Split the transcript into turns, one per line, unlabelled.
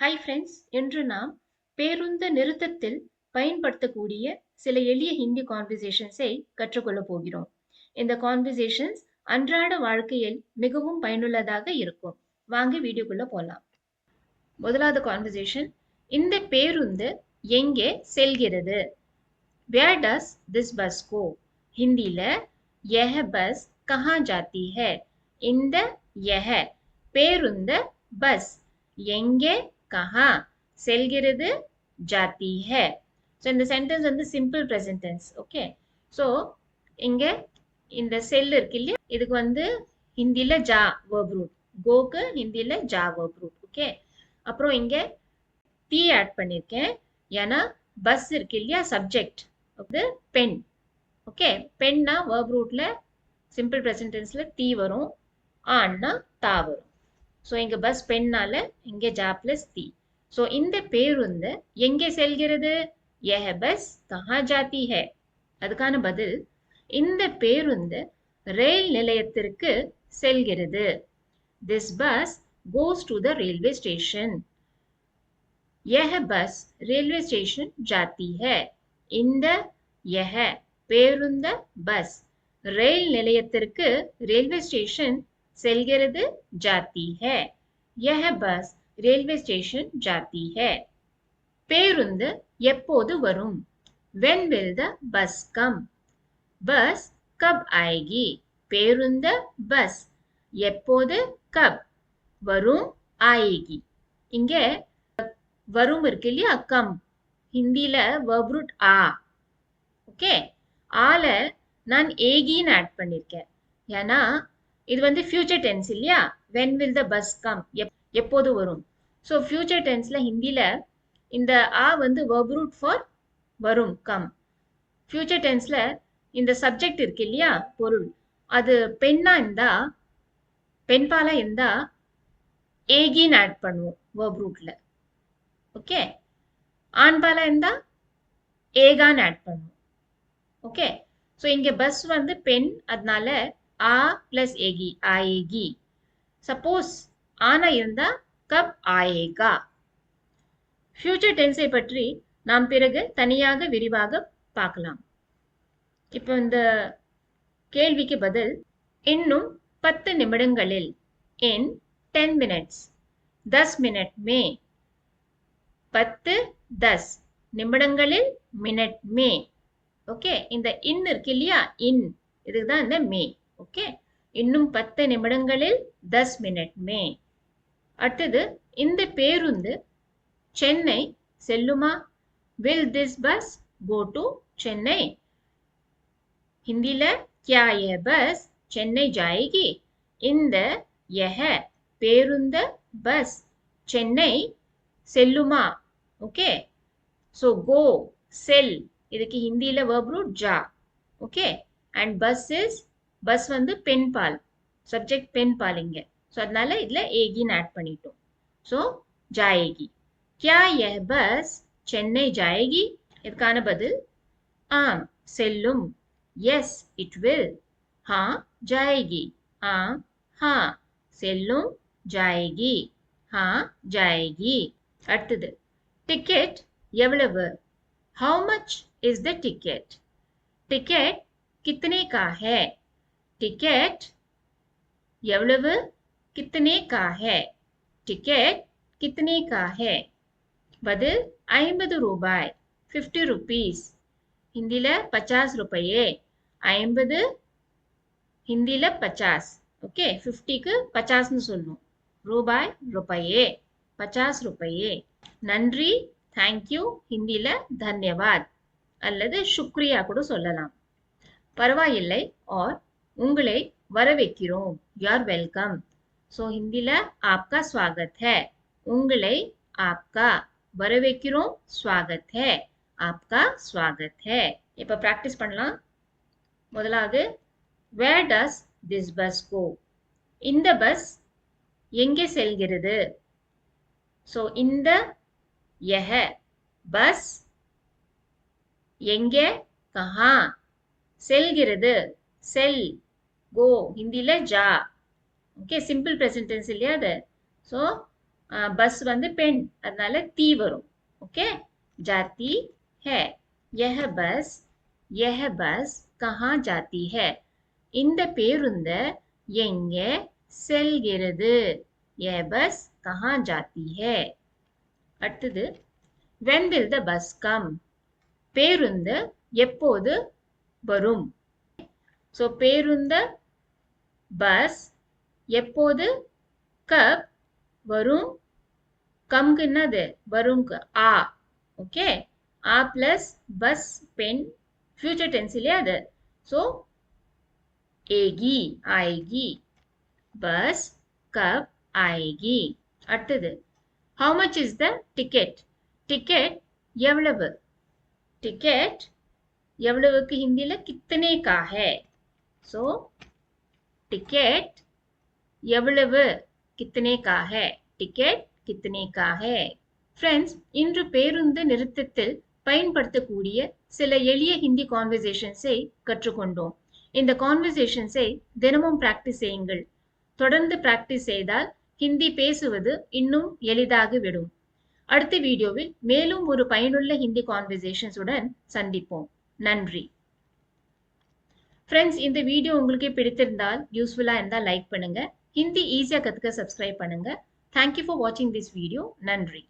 Hi friends, இன்று நாம் பேருந்து நிறுத்தத்தில் பயன்படுத்தக்கூடிய சில எளிய ஹிந்தி கான்வர்சேஷன்ஸை கற்றுக்கொள்ளப் போகிறோம். இந்த கான்வர்சேஷன்ஸ் அன்றாட வாழ்க்கையில் மிகவும் பயனுள்ளதாக இருக்கும். வாங்க வீடியோக்குள்ள போலாம். முதலாவது கான்வர்சேஷன், இந்த பேருந்து எங்கே செல்கிறது? Where does this bus go? हिंदीல यह बस कहाँ जाती है? இந்த यह பேருந்து பஸ் எங்கே கஹா செல்கிறது ஜாத்தி है. ஸோ இந்த சென்டென்ஸ் வந்து simple present tense. Okay, so இங்க இந்த செல் இருக்கு இல்லையா, இதுக்கு வந்து ஹிந்தியில ஜா verb root, கோக்கு ஹிந்தியில ஜா verb root. ஓகே, அப்புறம் இங்க தி ஆட் பண்ணியிருக்கேன், ஏன்னா பஸ் இருக்கு இல்லையா, சப்ஜெக்ட் வந்து பென். ஓகே, பென்னா verb rootல சிம்பிள் ப்ரெசன்ட் டென்ஸ்ல தி வரும், ஆன்னா தா வரும். ஸோ இங்க பஸ் பெண்ணால இங்க ஜா பிளஸ் தி. ஸோ இந்த பேருந்து எங்கே செல்கிறது? यह बस कहाँ जाती है? அதுக்கான பதில், இந்த பேருந்து ரயில் நிலையத்திற்கு செல்கிறது. This bus goes to the railway station. यह बस रेलवे स्टेशन जाती है. இந்த यह பேருந்து பஸ் ரயில் நிலையத்திற்கு ரயில்வே ஸ்டேஷன் செல்கிறது जाती है. यह बस रेलवे स्टेशन जाती है. பேருந்து எப்போது வரும்? When will the bus come? बस कब आएगी? பேருந்து பஸ் எப்போது கப் வரும் ஆயேகி. இங்க வரும் இருக்கு இல்லையா, கம் ஹிந்தியில verb root ஆ. ஓகே, ஆல நான் ஏகின்னு ஆட் பண்ணிருக்கேன், ஏன்னா இது வந்து ஃபியூச்சர் டென்ஸ் இல்லையா. when will the bus come, எப்போது வரும். ஸோ ஃபியூச்சர் டென்ஸ்ல ஹிந்தியில இந்த ஆ வந்து verb root for வரும், கம். ஃபியூச்சர் டென்ஸ்ல இந்த சப்ஜெக்ட் இருக்கு இல்லையா, பொருள், அது பெண்ணா இருந்தா, பெண்பாலா இருந்தா ஏகின்னு ஆட் பண்ணுவோம் verb rootல. ஓகே, ஆண்பாலா இருந்தா ஏகான்னு ஆட் பண்ணுவோம். ஓகே, ஸோ இங்க பஸ் வந்து பெண், அதனால ஆ பிளஸ் ஏகி ஆயேகி. சப்போஸ் ஆனா இருந்தா கப் ஆயேகா. ஃபியூச்சர் டென்ஸை பற்றி நாம் பிறகு தனியாக விரிவாக பார்க்கலாம். இப்போ இந்த கேள்விக்கு பதில், இன்னும் 10 நிமிடங்களில், இன் 10 minutes, 10 मिनट में, 10 10 நிமிடங்களில், மினிட் மே. ஓகே, இந்த இன் இருக்கு இல்லையா, இன், இதுக்கு தான் இந்த மே. ஓகே, இன்னும் 10 நிமிடங்களில் 10 மினிட் மே. அடுத்தது, இந்த பேருந்து சென்னை செல்லுமா? will this bus go to Chennai? हिंदीல क्या यह बस சென்னை जाएगी? இந்த यह பேருந்து பஸ் சென்னை செல்லுமா? ஓகே, ஸோ கோ செல், இதுக்கு ஹிந்தியில verb root ஜா. Okay, and bus is, bus வந்து பெண் பால், சப்ஜெக்ட் பெண் பால் இங்க. ஸோ அதனால இதுல ஏகின்னு ஆட் பண்ணிட்டோம். ஸோ ஜாயேகி. क्या यह बस சென்னை जाएगी? இதுக்கான பதில், ஆம் செல்லும், yes it will. हाँ जाएगी, ஆம் हाँ செல்லும், जाएगी, हाँ जाएगी. அடுத்தது, டிக்கெட் எவ்வளவு? how much is the ticket? Ticket कितने का है? टिकट எவ்வளவு, कितने का है, टिकट कितने का है? பதில், 50 ரூபாய், 50 rupees. ஹிந்தியில 50 ரூபாயே, 50 ஹிந்தியில 50. ஓகே, 50க்கு 50ன்னு சொல்லணும், ரூபாய் ரூபாயே, 50 ரூபாயே. நன்றி, தேங்க்யூ ஹிந்தியில தன்யவாத் அல்லது சுக்ரியா கூட சொல்லலாம். பரவாயில்லை ஆர் உங்களை வரவேற்கிறோம், யூ ஆர் வெல்கம். ஸோ ஹிந்தியில ஆப்கா ஸ்வாகத் है, உங்களை ஆப்கா, வரவேற்கிறோம் ஸ்வாகத் है, ஆப்கா ஸ்வாகத் है. இப்போ ப்ராக்டிஸ் பண்ணலாம். முதலாவது, where does this bus go? இந்த பஸ் எங்கே செல்கிறது? ஸோ இந்த यह பஸ் எங்கே கஹா செல்கிறது, செல், கோ ஹிந்தியில ஜா. ஓகே, சிம்பிள் ப்ரெசன்ட் டென்ஸ் இல்லையா அது. ஸோ பஸ் வந்து பெண், அதனால தி வரும். ஓகே, जाती है. यह बस कहाँ जाती है? இந்த பேருந்து எங்கே செல்கிறது? यह बस कहाँ जाती है? அடுத்தது, when will the bus come? பேருந்து எப்போது வரும்? So பேருந்து பஸ் எப்போது, கப் வரும், கம்க்கு என்னது வரும்க்கு ஆ. ஓகே, ஆ பிளஸ் பஸ் பென் ஃபியூச்சர் டென்ஸ் இல்லையா அது. ஸோ ஏகி ஆயகி, பஸ் கப் ஆயகி. அடுத்தது, how much is the ticket? Ticket எவ்வளவு? டிக்கெட் எவ்வளவுக்கு ஹிந்தியில கித்தனே கா ஹை. ஸோ டிக்கெட் எவ்வளவு, கித்தனே கா ஹை, டிக்கெட் கித்தனே கா ஹை. ஃப்ரெண்ட்ஸ், இன்று பேருந்து நிறுத்தத்தில் பயன்படுத்தக்கூடிய சில எளிய ஹிந்தி கான்வர்சேஷன்ஸை கற்றுக்கொண்டோம். இந்த கான்வர்சேஷன்ஸை தினமும் பிராக்டிஸ் செய்யுங்கள். தொடர்ந்து பிராக்டிஸ் செய்தால் ஹிந்தி பேசுவது இன்னும் எளிதாகிவிடும். அடுத்த வீடியோவில் மேலும் ஒரு பயனுள்ள ஹிந்தி கான்வர்சேஷன்ஸ் உடன் சந்திப்போம். நன்றி. ஃப்ரெண்ட்ஸ், இந்த வீடியோ உங்களுக்கு பிடித்திருந்தால், யூஸ்ஃபுல்லா இருந்தால் லைக் பண்ணுங்க. ஹிந்தி ஈஸியா கத்துக்க சப்ஸ்கிரைப் பண்ணுங்க. Thank you for watching this video. நன்றி.